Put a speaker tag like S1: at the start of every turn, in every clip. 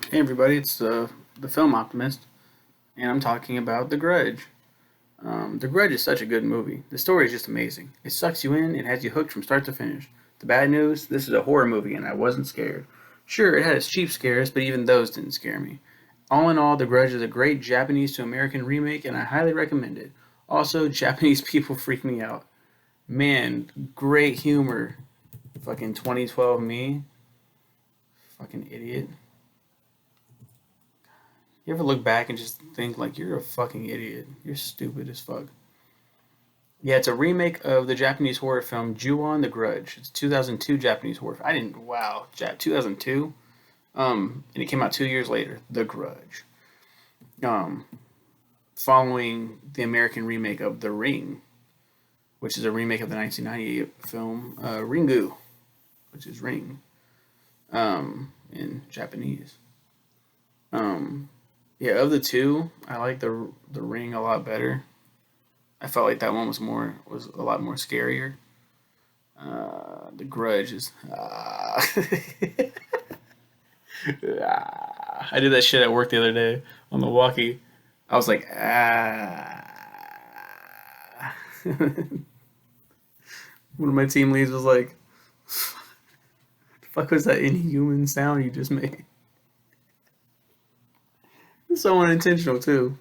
S1: Hey everybody, it's the film Optimist, and I'm talking about The Grudge. The Grudge is such a good movie. The story is just amazing. It sucks you in, it has you hooked from start to finish. The bad news, this is a horror movie, and I wasn't scared. Sure, it had its cheap scares, but even those didn't scare me. All in all, The Grudge is a great Japanese to American remake, and I highly recommend it. Also, Japanese people freak me out. Man, great humor. Fucking 2012 me. Fucking idiot. You ever look back and just think like you're a fucking idiot? You're stupid as fuck. Yeah, it's a remake of the Japanese horror film Ju-on the Grudge. It's 2002 Japanese horror. I didn't. Wow, 2002. And it came out 2 years later. The Grudge. Um, Following the American remake of The Ring, which is a remake of the 1998 film Ringu, which is Ring, in Japanese. Um, yeah, of the two, I like the Ring a lot better. I felt like that one was a lot more scarier. The Grudge is. I did that shit at work the other day on the walkie. I was like, ah. One of my team leads was like, "The fuck was that inhuman sound you just made?" It's so unintentional too.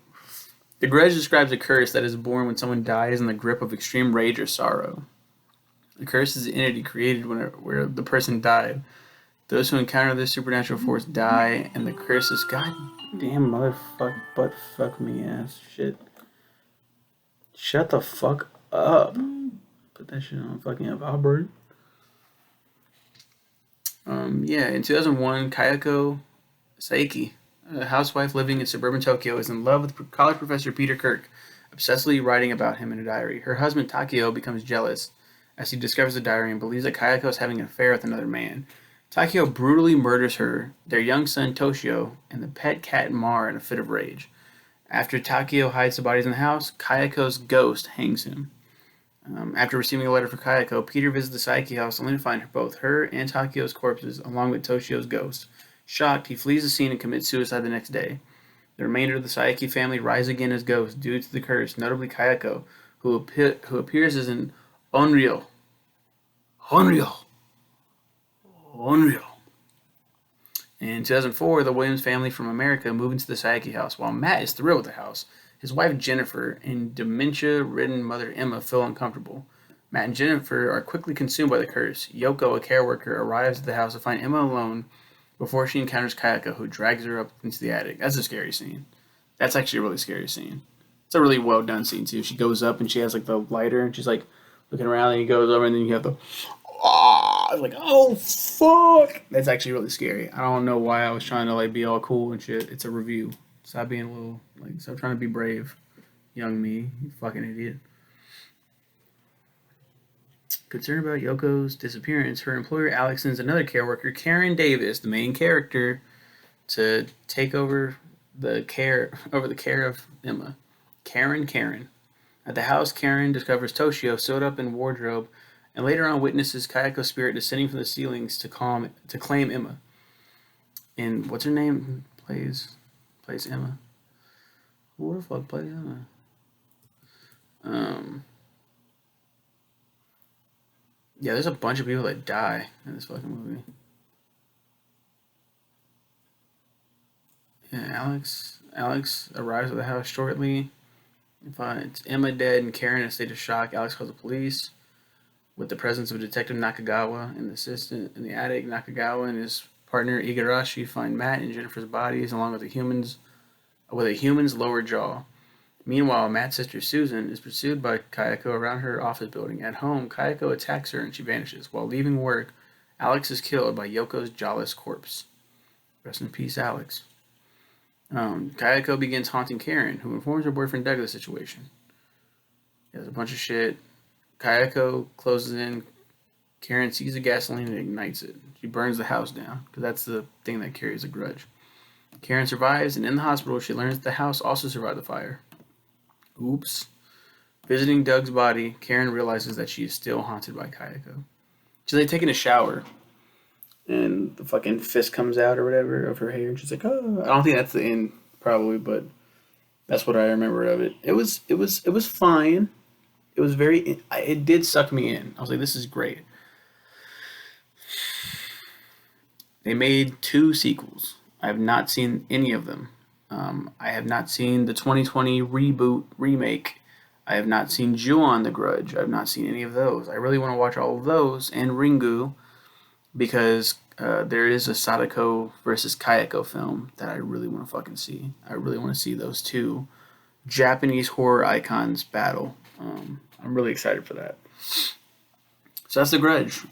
S1: The Grudge describes a curse that is born when someone dies in the grip of extreme rage or sorrow. The curse is the entity created where the person died. Those who encounter this supernatural force die, and the curse is God damn motherfuck butt fuck me ass shit. Shut the fuck up. Put that shit on fucking up, Albert. Yeah, in 2001, Kayako Saiki, a housewife living in suburban Tokyo, is in love with college professor Peter Kirk, obsessively writing about him in a diary. Her husband Takio becomes jealous as he discovers the diary and believes that Kayako is having an affair with another man. Takio brutally murders her, their young son Toshio, and the pet cat Mar in a fit of rage. After Takio hides the bodies in the house, Kayako's ghost hangs him. After receiving a letter from Kayako, Peter visits the Saiki house only to find both her and Takio's corpses, along with Toshio's ghost. Shocked, he flees the scene and commits suicide the next day. The remainder of the Saiki family rise again as ghosts due to the curse, notably Kayako, who appears as an Onryo. Onryo! Onryo! In 2004, the Williams family from America move into the Saiki house. While Matt is thrilled with the house, his wife Jennifer and dementia-ridden mother Emma feel uncomfortable. Matt and Jennifer are quickly consumed by the curse. Yoko, a care worker, arrives at the house to find Emma alone before she encounters Kayako, who drags her up into the attic. That's a scary scene. That's actually a really scary scene. It's a really well done scene too. She goes up and she has like the lighter and she's like looking around and he goes over and then you have the like, oh fuck. That's actually really scary. I don't know why I was trying to like be all cool and shit. It's a review. Stop being a little like stop trying to be brave. Young me, you fucking idiot. Concerned about Yoko's disappearance, her employer Alex sends another care worker, Karen Davis, the main character, to take over the care of Emma. Karen. At the house, Karen discovers Toshio sewed up in wardrobe, and later on witnesses Kayako's spirit descending from the ceilings to claim Emma. And what's her name plays Emma. Who the fuck plays Emma? Um, yeah, there's a bunch of people that die in this fucking movie. Yeah, Alex arrives at the house shortly and finds Emma dead and Karen in a state of shock. Alex calls the police. With the presence of Detective Nakagawa and the assistant in the attic, Nakagawa and his partner Igarashi find Matt and Jennifer's bodies along with a human's lower jaw. Meanwhile, Matt's sister Susan is pursued by Kayako around her office building. At home, Kayako attacks her and she vanishes. While leaving work, Alex is killed by Yoko's jawless corpse. Rest in peace, Alex. Kayako begins haunting Karen, who informs her boyfriend Doug of the situation. There's a bunch of shit. Kayako closes in. Karen sees the gasoline and ignites it. She burns the house down, because that's the thing that carries a grudge. Karen survives, and in the hospital, she learns that the house also survived the fire. Oops. Visiting Doug's body, Karen realizes that she is still haunted by Kayako. She's like taking a shower, and the fucking fist comes out or whatever of her hair, and she's like, "Oh." I don't think that's the end, probably, but that's what I remember of it. It was fine. It was very. It did suck me in. I was like, "This is great." They made two sequels. I have not seen any of them. I have not seen the 2020 reboot remake. I have not seen Ju-on the Grudge. I have not seen any of those. I really want to watch all of those and Ringu because there is a Sadako versus Kayako film that I really want to fucking see. I really want to see those two Japanese horror icons battle. I'm really excited for that. So that's The Grudge.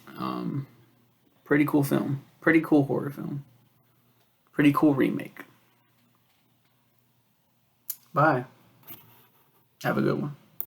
S1: Pretty cool film. Pretty cool horror film. Pretty cool remake. Bye. Have a good one.